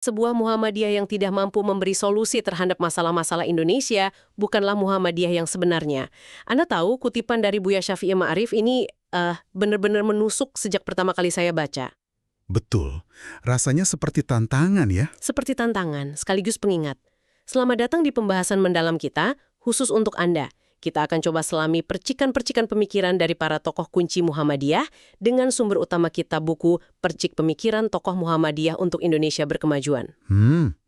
Sebuah Muhammadiyah yang tidak mampu memberi solusi terhadap masalah-masalah Indonesia bukanlah Muhammadiyah yang sebenarnya. Anda tahu kutipan dari Buya Syafi'i Ma'arif ini benar-benar menusuk sejak pertama kali saya baca. Betul, rasanya seperti tantangan ya. Seperti tantangan, sekaligus pengingat. Selamat datang di pembahasan mendalam kita, khusus untuk Anda. Kita akan coba selami percikan-percikan pemikiran dari para tokoh kunci Muhammadiyah dengan sumber utama kita buku Percik Pemikiran Tokoh Muhammadiyah untuk Indonesia Berkemajuan.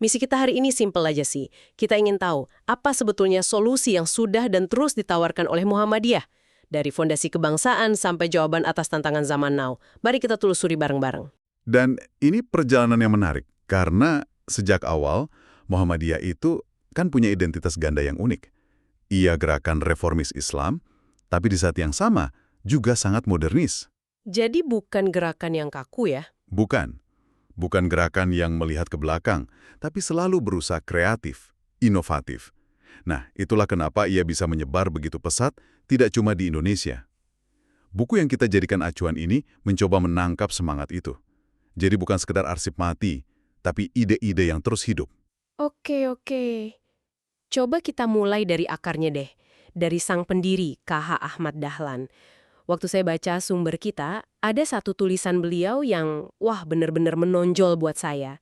Misi kita hari ini simpel aja sih. Kita ingin tahu apa sebetulnya solusi yang sudah dan terus ditawarkan oleh Muhammadiyah. Dari fondasi kebangsaan sampai jawaban atas tantangan zaman now. Mari kita telusuri bareng-bareng. Dan ini perjalanan yang menarik, karena sejak awal Muhammadiyah itu kan punya identitas ganda yang unik. Ia gerakan reformis Islam, tapi di saat yang sama juga sangat modernis. Jadi bukan gerakan yang kaku ya? Bukan gerakan yang melihat ke belakang, tapi selalu berusaha kreatif, inovatif. Nah, itulah kenapa ia bisa menyebar begitu pesat, tidak cuma di Indonesia. Buku yang kita jadikan acuan ini mencoba menangkap semangat itu. Jadi bukan sekedar arsip mati, tapi ide-ide yang terus hidup. Oke. Coba kita mulai dari akarnya deh. Dari sang pendiri, KH Ahmad Dahlan. Waktu saya baca sumber kita, ada satu tulisan beliau yang, bener-bener menonjol buat saya.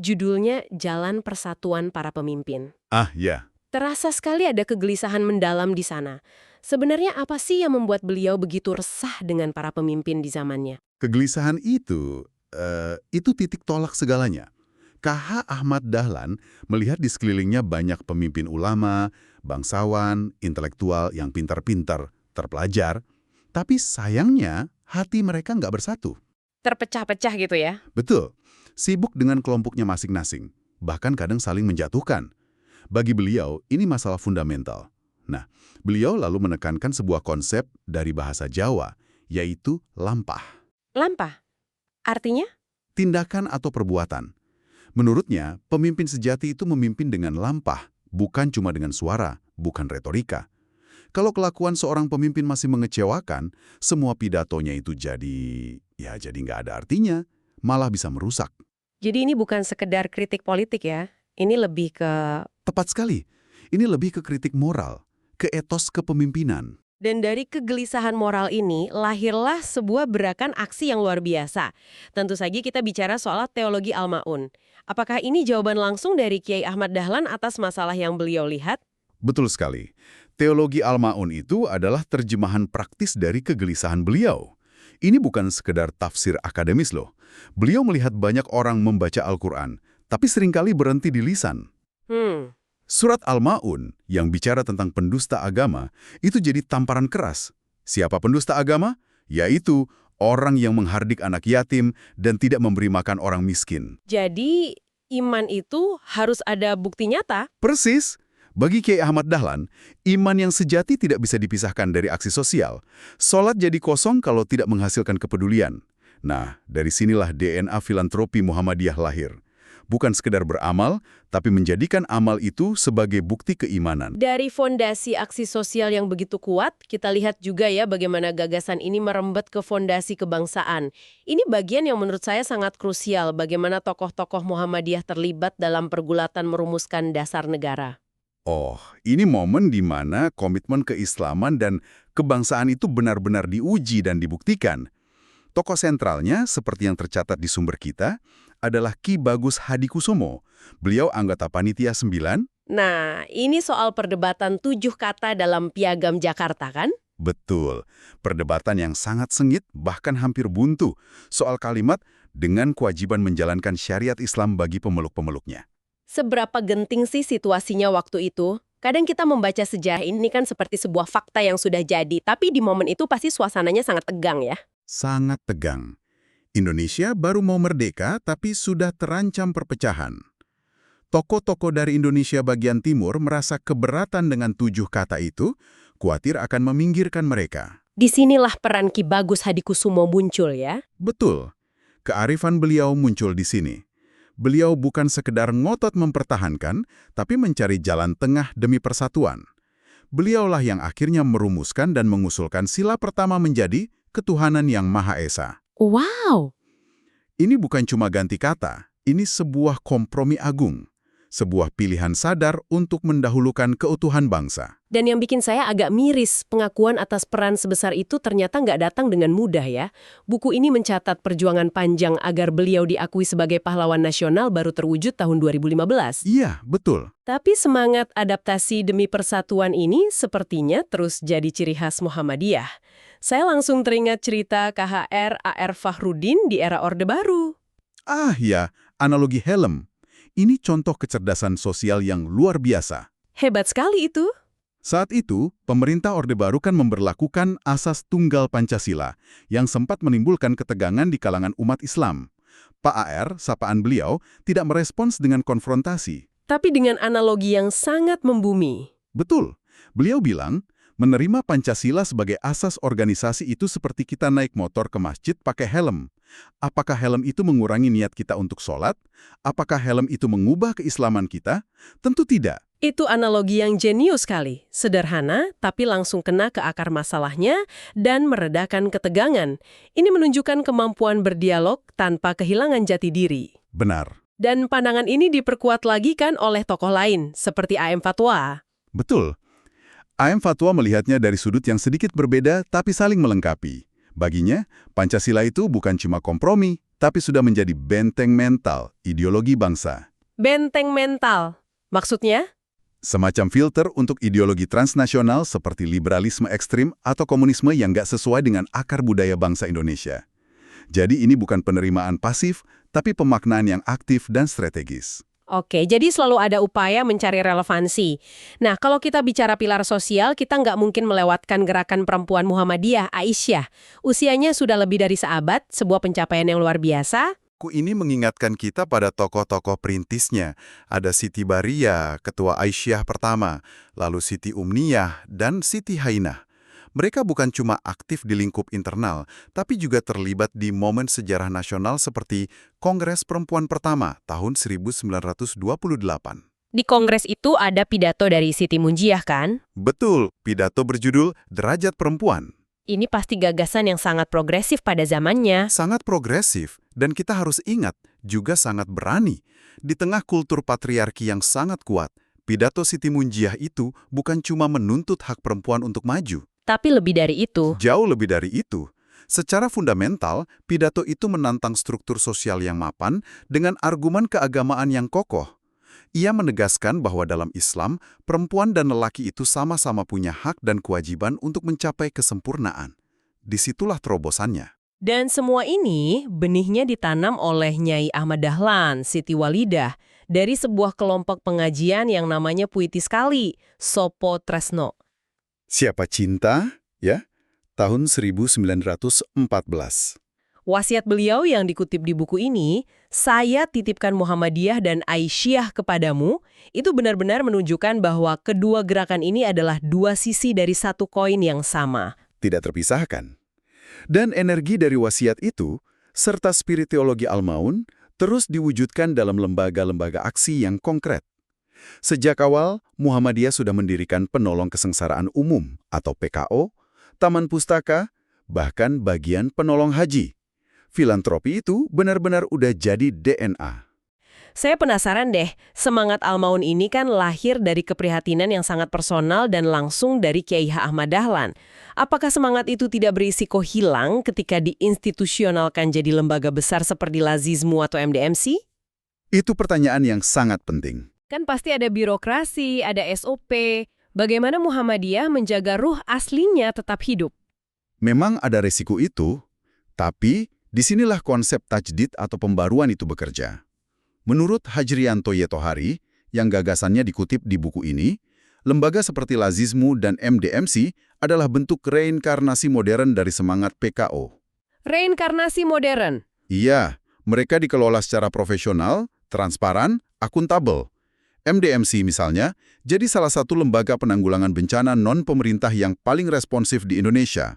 Judulnya Jalan Persatuan Para Pemimpin. Ah, ya. Terasa sekali ada kegelisahan mendalam di sana. Sebenarnya apa sih yang membuat beliau begitu resah dengan para pemimpin di zamannya? Kegelisahan itu titik tolak segalanya. KH Ahmad Dahlan melihat di sekelilingnya banyak pemimpin ulama, bangsawan, intelektual yang pintar-pintar, terpelajar, tapi sayangnya hati mereka nggak bersatu. Terpecah-pecah gitu ya? Betul, sibuk dengan kelompoknya masing-masing, bahkan kadang saling menjatuhkan. Bagi beliau, ini masalah fundamental. Nah, beliau lalu menekankan sebuah konsep dari bahasa Jawa, yaitu lampah. Lampah? Artinya? Tindakan atau perbuatan. Menurutnya, pemimpin sejati itu memimpin dengan lampah, bukan cuma dengan suara, bukan retorika. Kalau kelakuan seorang pemimpin masih mengecewakan, semua pidatonya itu jadi nggak ada artinya, malah bisa merusak. Jadi ini bukan sekedar kritik politik ya? Ini lebih ke... Tepat sekali, ini lebih ke kritik moral, ke etos kepemimpinan. Dan dari kegelisahan moral ini, lahirlah sebuah gerakan aksi yang luar biasa. Tentu saja kita bicara soal teologi Al-Ma'un. Apakah ini jawaban langsung dari Kiai Ahmad Dahlan atas masalah yang beliau lihat? Betul sekali. Teologi Al-Ma'un itu adalah terjemahan praktis dari kegelisahan beliau. Ini bukan sekedar tafsir akademis loh. Beliau melihat banyak orang membaca Al-Quran, tapi seringkali berhenti di lisan. Surat Al-Ma'un yang bicara tentang pendusta agama itu jadi tamparan keras. Siapa pendusta agama? Yaitu orang yang menghardik anak yatim dan tidak memberi makan orang miskin. Jadi iman itu harus ada bukti nyata? Persis. Bagi Kiai Ahmad Dahlan, iman yang sejati tidak bisa dipisahkan dari aksi sosial. Sholat jadi kosong kalau tidak menghasilkan kepedulian. Nah, dari sinilah DNA filantropi Muhammadiyah lahir. Bukan sekedar beramal, tapi menjadikan amal itu sebagai bukti keimanan. Dari fondasi aksi sosial yang begitu kuat, kita lihat juga ya bagaimana gagasan ini merembet ke fondasi kebangsaan. Ini bagian yang menurut saya sangat krusial, bagaimana tokoh-tokoh Muhammadiyah terlibat dalam pergulatan merumuskan dasar negara. Oh, ini momen di mana komitmen keislaman dan kebangsaan itu benar-benar diuji dan dibuktikan. Tokoh sentralnya, seperti yang tercatat di sumber kita, adalah Ki Bagus Hadikusumo. Beliau anggota Panitia 9. Nah, ini soal perdebatan 7 kata dalam Piagam Jakarta kan? Betul. Perdebatan yang sangat sengit, bahkan hampir buntu, soal kalimat dengan kewajiban menjalankan syariat Islam bagi pemeluk-pemeluknya. Seberapa genting sih situasinya waktu itu? Kadang kita membaca sejarah ini kan seperti sebuah fakta yang sudah jadi, tapi di momen itu pasti suasananya sangat tegang ya? Sangat tegang. Indonesia baru mau merdeka, tapi sudah terancam perpecahan. Tokoh-tokoh dari Indonesia bagian timur merasa keberatan dengan 7 kata itu, khawatir akan meminggirkan mereka. Disinilah peran Ki Bagus Hadikusumo muncul ya? Betul. Kearifan beliau muncul di sini. Beliau bukan sekedar ngotot mempertahankan, tapi mencari jalan tengah demi persatuan. Beliaulah yang akhirnya merumuskan dan mengusulkan sila pertama menjadi ketuhanan yang Maha Esa. Wow! Ini bukan cuma ganti kata, Ini sebuah kompromi agung, sebuah pilihan sadar untuk mendahulukan keutuhan bangsa. Dan yang bikin saya agak miris, pengakuan atas peran sebesar itu ternyata nggak datang dengan mudah ya. Buku ini mencatat perjuangan panjang agar beliau diakui sebagai pahlawan nasional baru terwujud tahun 2015. Iya, betul. Tapi semangat adaptasi demi persatuan ini sepertinya terus jadi ciri khas Muhammadiyah. Saya langsung teringat cerita KHR A.R. Fahrudin di era Orde Baru. Ah ya, analogi helm. Ini contoh kecerdasan sosial yang luar biasa. Hebat sekali itu. Saat itu, pemerintah Orde Baru kan memberlakukan asas tunggal Pancasila yang sempat menimbulkan ketegangan di kalangan umat Islam. Pak A.R., sapaan beliau, tidak merespons dengan konfrontasi. Tapi dengan analogi yang sangat membumi. Betul. Beliau bilang, menerima Pancasila sebagai asas organisasi itu seperti kita naik motor ke masjid pakai helm. Apakah helm itu mengurangi niat kita untuk sholat? Apakah helm itu mengubah keislaman kita? Tentu tidak. Itu analogi yang jenius sekali. Sederhana, tapi langsung kena ke akar masalahnya dan meredakan ketegangan. Ini menunjukkan kemampuan berdialog tanpa kehilangan jati diri. Benar. Dan pandangan ini diperkuat lagi kan oleh tokoh lain, seperti A.M. Fatwa. Betul. A.M. Fatwa melihatnya dari sudut yang sedikit berbeda tapi saling melengkapi. Baginya, Pancasila itu bukan cuma kompromi, tapi sudah menjadi benteng mental ideologi bangsa. Benteng mental. Maksudnya? Semacam filter untuk ideologi transnasional seperti liberalisme ekstrim atau komunisme yang nggak sesuai dengan akar budaya bangsa Indonesia. Jadi ini bukan penerimaan pasif, tapi pemaknaan yang aktif dan strategis. Oke, jadi selalu ada upaya mencari relevansi. Nah, kalau kita bicara pilar sosial, kita nggak mungkin melewatkan gerakan perempuan Muhammadiyah, Aisyah. Usianya sudah lebih dari seabad, sebuah pencapaian yang luar biasa. Buku ini mengingatkan kita pada tokoh-tokoh perintisnya. Ada Siti Baria, Ketua Aisyah pertama, lalu Siti Umniyah, dan Siti Hainah. Mereka bukan cuma aktif di lingkup internal, tapi juga terlibat di momen sejarah nasional seperti Kongres Perempuan Pertama tahun 1928. Di kongres itu ada pidato dari Siti Munjiah kan? Betul, pidato berjudul Derajat Perempuan. Ini pasti gagasan yang sangat progresif pada zamannya. Sangat progresif, dan kita harus ingat, juga sangat berani. Di tengah kultur patriarki yang sangat kuat, pidato Siti Munjiah itu bukan cuma menuntut hak perempuan untuk maju. Tapi lebih dari itu. Jauh lebih dari itu. Secara fundamental, pidato itu menantang struktur sosial yang mapan dengan argumen keagamaan yang kokoh. Ia menegaskan bahwa dalam Islam, perempuan dan lelaki itu sama-sama punya hak dan kewajiban untuk mencapai kesempurnaan. Disitulah terobosannya. Dan semua ini benihnya ditanam oleh Nyai Ahmad Dahlan, Siti Walidah, dari sebuah kelompok pengajian yang namanya puitis sekali, Sopo Tresno. Siapa Cinta, ya? Tahun 1914. Wasiat beliau yang dikutip di buku ini, saya titipkan Muhammadiyah dan Aisyah kepadamu, itu benar-benar menunjukkan bahwa kedua gerakan ini adalah dua sisi dari satu koin yang sama. Tidak terpisahkan. Dan energi dari wasiat itu, serta spirit teologi Al-Maun, terus diwujudkan dalam lembaga-lembaga aksi yang konkret. Sejak awal, Muhammadiyah sudah mendirikan Penolong Kesengsaraan Umum atau PKO, Taman Pustaka, bahkan bagian penolong haji. Filantropi itu benar-benar udah jadi DNA. Saya penasaran deh, semangat Al-Maun ini kan lahir dari keprihatinan yang sangat personal dan langsung dari Kiai H. Ahmad Dahlan. Apakah semangat itu tidak berisiko hilang ketika diinstitusionalkan jadi lembaga besar seperti Lazizmu atau MDMC? Itu pertanyaan yang sangat penting. Kan pasti ada birokrasi, ada SOP. Bagaimana Muhammadiyah menjaga ruh aslinya tetap hidup? Memang ada resiko itu, tapi disinilah konsep tajdid atau pembaruan itu bekerja. Menurut Hajrianto Yetohari, yang gagasannya dikutip di buku ini, lembaga seperti Lazizmu dan MDMC adalah bentuk reinkarnasi modern dari semangat PKO. Reinkarnasi modern? Iya, mereka dikelola secara profesional, transparan, akuntabel. MDMC misalnya, jadi salah satu lembaga penanggulangan bencana non-pemerintah yang paling responsif di Indonesia.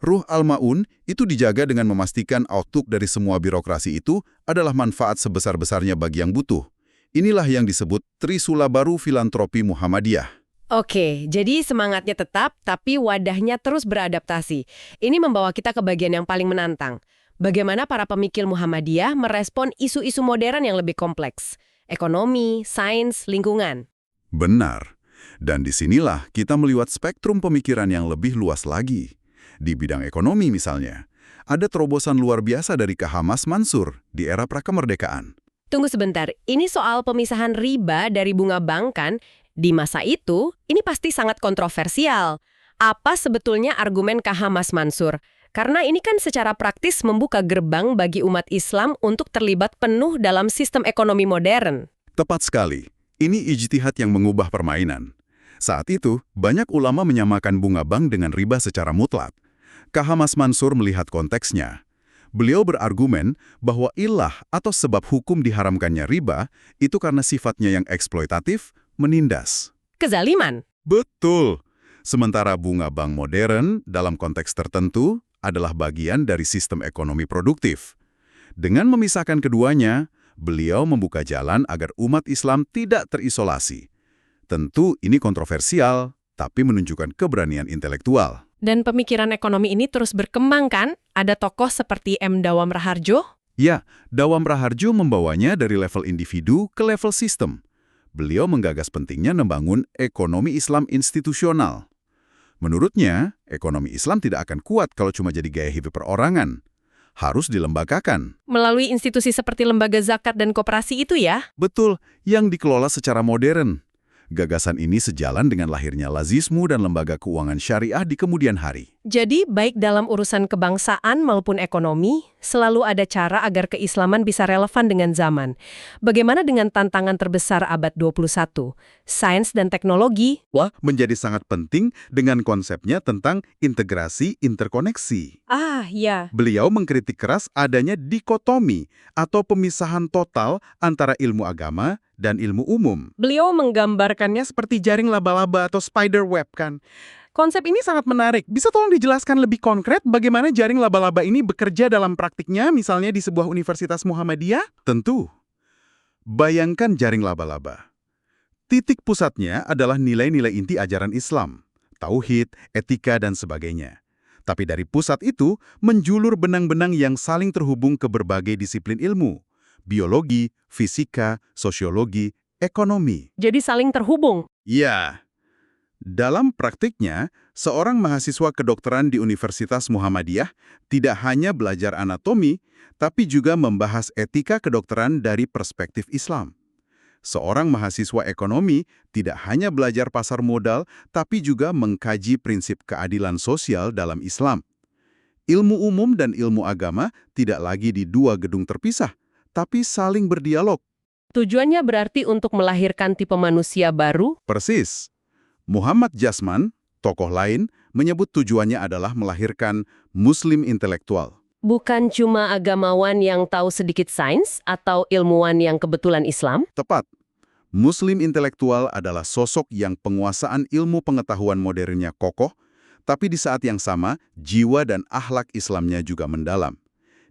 Ruh Al-Maun itu dijaga dengan memastikan output dari semua birokrasi itu adalah manfaat sebesar-besarnya bagi yang butuh. Inilah yang disebut Trisula Baru Filantropi Muhammadiyah. Oke, jadi semangatnya tetap, tapi wadahnya terus beradaptasi. Ini membawa kita ke bagian yang paling menantang. Bagaimana para pemikir Muhammadiyah merespon isu-isu modern yang lebih kompleks? Ekonomi, sains, lingkungan. Benar. Dan disinilah kita melihat spektrum pemikiran yang lebih luas lagi. Di bidang ekonomi misalnya, ada terobosan luar biasa dari K. H. Mansur di era prakemerdekaan. Tunggu sebentar, ini soal pemisahan riba dari bunga bank kan? Di masa itu, ini pasti sangat kontroversial. Apa sebetulnya argumen K. H. Mansur? Karena ini kan secara praktis membuka gerbang bagi umat Islam untuk terlibat penuh dalam sistem ekonomi modern. Tepat sekali. Ini ijtihad yang mengubah permainan. Saat itu, banyak ulama menyamakan bunga bank dengan riba secara mutlak. K. H. Mansur melihat konteksnya. Beliau berargumen bahwa ilah atau sebab hukum diharamkannya riba itu karena sifatnya yang eksploitatif, menindas. Kezaliman. Betul. Sementara bunga bank modern dalam konteks tertentu adalah bagian dari sistem ekonomi produktif. Dengan memisahkan keduanya, beliau membuka jalan agar umat Islam tidak terisolasi. Tentu ini kontroversial, tapi menunjukkan keberanian intelektual. Dan pemikiran ekonomi ini terus berkembang kan? Ada tokoh seperti M. Dawam Raharjo? Ya, Dawam Raharjo membawanya dari level individu ke level sistem. Beliau menggagas pentingnya membangun ekonomi Islam institusional. Menurutnya, ekonomi Islam tidak akan kuat kalau cuma jadi gaya hidup perorangan. Harus dilembagakan. Melalui institusi seperti lembaga zakat dan koperasi itu ya? Betul, yang dikelola secara modern. Gagasan ini sejalan dengan lahirnya lazismu dan lembaga keuangan syariah di kemudian hari. Jadi, baik dalam urusan kebangsaan maupun ekonomi, selalu ada cara agar keislaman bisa relevan dengan zaman. Bagaimana dengan tantangan terbesar abad 21? Sains dan teknologi? Wah, menjadi sangat penting dengan konsepnya tentang integrasi interkoneksi. Ah, ya. Beliau mengkritik keras adanya dikotomi atau pemisahan total antara ilmu agama dan ilmu umum. Beliau menggambarkannya seperti jaring laba-laba atau spider web kan. Konsep ini sangat menarik. Bisa tolong dijelaskan lebih konkret bagaimana jaring laba-laba ini bekerja dalam praktiknya, misalnya di sebuah universitas Muhammadiyah? Tentu. Bayangkan jaring laba-laba. Titik pusatnya adalah nilai-nilai inti ajaran Islam, tauhid, etika, dan sebagainya. Tapi dari pusat itu menjulur benang-benang yang saling terhubung ke berbagai disiplin ilmu. Biologi, fisika, sosiologi, ekonomi. Jadi saling terhubung. Iya. Dalam praktiknya, seorang mahasiswa kedokteran di Universitas Muhammadiyah tidak hanya belajar anatomi, tapi juga membahas etika kedokteran dari perspektif Islam. Seorang mahasiswa ekonomi tidak hanya belajar pasar modal, tapi juga mengkaji prinsip keadilan sosial dalam Islam. Ilmu umum dan ilmu agama tidak lagi di dua gedung terpisah, tapi saling berdialog. Tujuannya berarti untuk melahirkan tipe manusia baru? Persis. Muhammad Jasman, tokoh lain, menyebut tujuannya adalah melahirkan Muslim intelektual. Bukan cuma agamawan yang tahu sedikit sains atau ilmuwan yang kebetulan Islam? Tepat. Muslim intelektual adalah sosok yang penguasaan ilmu pengetahuan modernnya kokoh, tapi di saat yang sama, jiwa dan akhlak Islamnya juga mendalam.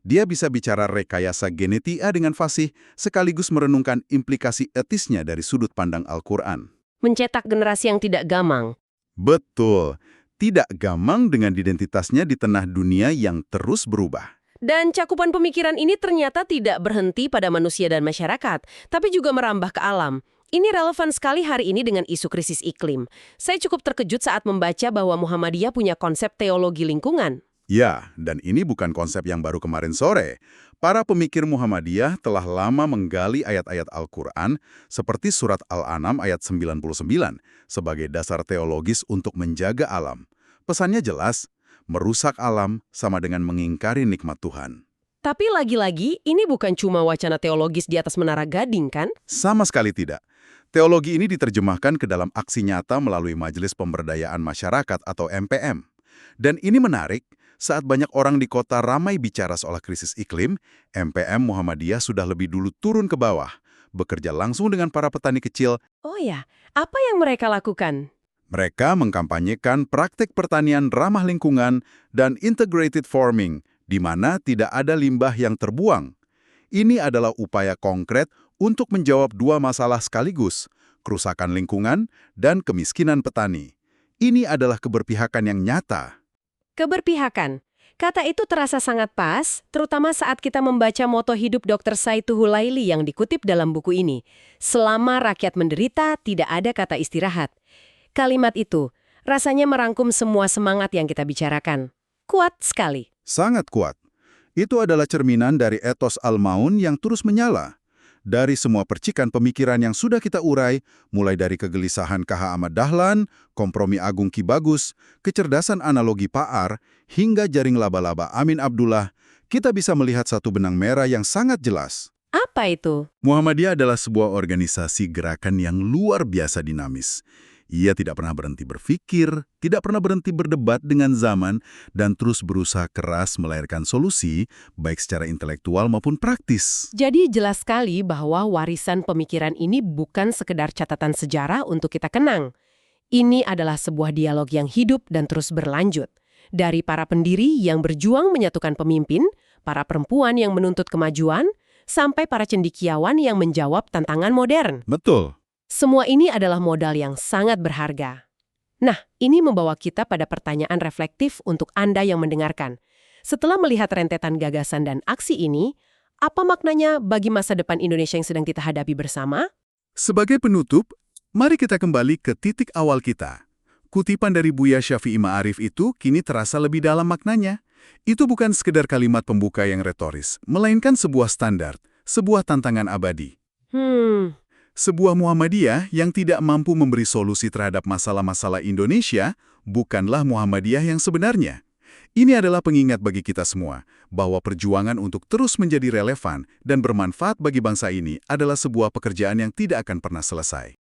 Dia bisa bicara rekayasa genetika dengan fasih, sekaligus merenungkan implikasi etisnya dari sudut pandang Al-Quran. Mencetak generasi yang tidak gamang. Betul. Tidak gamang dengan identitasnya di tengah dunia yang terus berubah. Dan cakupan pemikiran ini ternyata tidak berhenti pada manusia dan masyarakat, tapi juga merambah ke alam. Ini relevan sekali hari ini dengan isu krisis iklim. Saya cukup terkejut saat membaca bahwa Muhammadiyah punya konsep teologi lingkungan. Ya, dan ini bukan konsep yang baru kemarin sore. Para pemikir Muhammadiyah telah lama menggali ayat-ayat Al-Quran seperti surat Al-An'am ayat 99 sebagai dasar teologis untuk menjaga alam. Pesannya jelas, merusak alam sama dengan mengingkari nikmat Tuhan. Tapi lagi-lagi, ini bukan cuma wacana teologis di atas menara gading, kan? Sama sekali tidak. Teologi ini diterjemahkan ke dalam aksi nyata melalui Majelis Pemberdayaan Masyarakat atau MPM. Dan ini menarik, saat banyak orang di kota ramai bicara soal krisis iklim, MPM Muhammadiyah sudah lebih dulu turun ke bawah, bekerja langsung dengan para petani kecil. Oh ya, apa yang mereka lakukan? Mereka mengkampanyekan praktik pertanian ramah lingkungan dan integrated farming, di mana tidak ada limbah yang terbuang. Ini adalah upaya konkret untuk menjawab dua masalah sekaligus, kerusakan lingkungan dan kemiskinan petani. Ini adalah keberpihakan yang nyata. Keberpihakan. Kata itu terasa sangat pas, terutama saat kita membaca moto hidup Dr. Saituh Hulaili yang dikutip dalam buku ini. Selama rakyat menderita, tidak ada kata istirahat. Kalimat itu rasanya merangkum semua semangat yang kita bicarakan. Kuat sekali. Sangat kuat. Itu adalah cerminan dari etos Al-Maun yang terus menyala. Dari semua percikan pemikiran yang sudah kita urai, mulai dari kegelisahan K.H. Ahmad Dahlan, kompromi Agung Ki Bagus, kecerdasan analogi Paar, hingga jaring laba-laba Amin Abdullah, kita bisa melihat satu benang merah yang sangat jelas. Apa itu? Muhammadiyah adalah sebuah organisasi gerakan yang luar biasa dinamis. Ia tidak pernah berhenti berpikir, tidak pernah berhenti berdebat dengan zaman, dan terus berusaha keras melahirkan solusi, baik secara intelektual maupun praktis. Jadi jelas sekali bahwa warisan pemikiran ini bukan sekedar catatan sejarah untuk kita kenang. Ini adalah sebuah dialog yang hidup dan terus berlanjut. Dari para pendiri yang berjuang menyatukan pemimpin, para perempuan yang menuntut kemajuan, sampai para cendekiawan yang menjawab tantangan modern. Betul. Semua ini adalah modal yang sangat berharga. Nah, ini membawa kita pada pertanyaan reflektif untuk Anda yang mendengarkan. Setelah melihat rentetan gagasan dan aksi ini, apa maknanya bagi masa depan Indonesia yang sedang kita hadapi bersama? Sebagai penutup, mari kita kembali ke titik awal kita. Kutipan dari Buya Syafi'i Ma'arif itu kini terasa lebih dalam maknanya. Itu bukan sekedar kalimat pembuka yang retoris, melainkan sebuah standar, sebuah tantangan abadi. Sebuah Muhammadiyah yang tidak mampu memberi solusi terhadap masalah-masalah Indonesia bukanlah Muhammadiyah yang sebenarnya. Ini adalah pengingat bagi kita semua bahwa perjuangan untuk terus menjadi relevan dan bermanfaat bagi bangsa ini adalah sebuah pekerjaan yang tidak akan pernah selesai.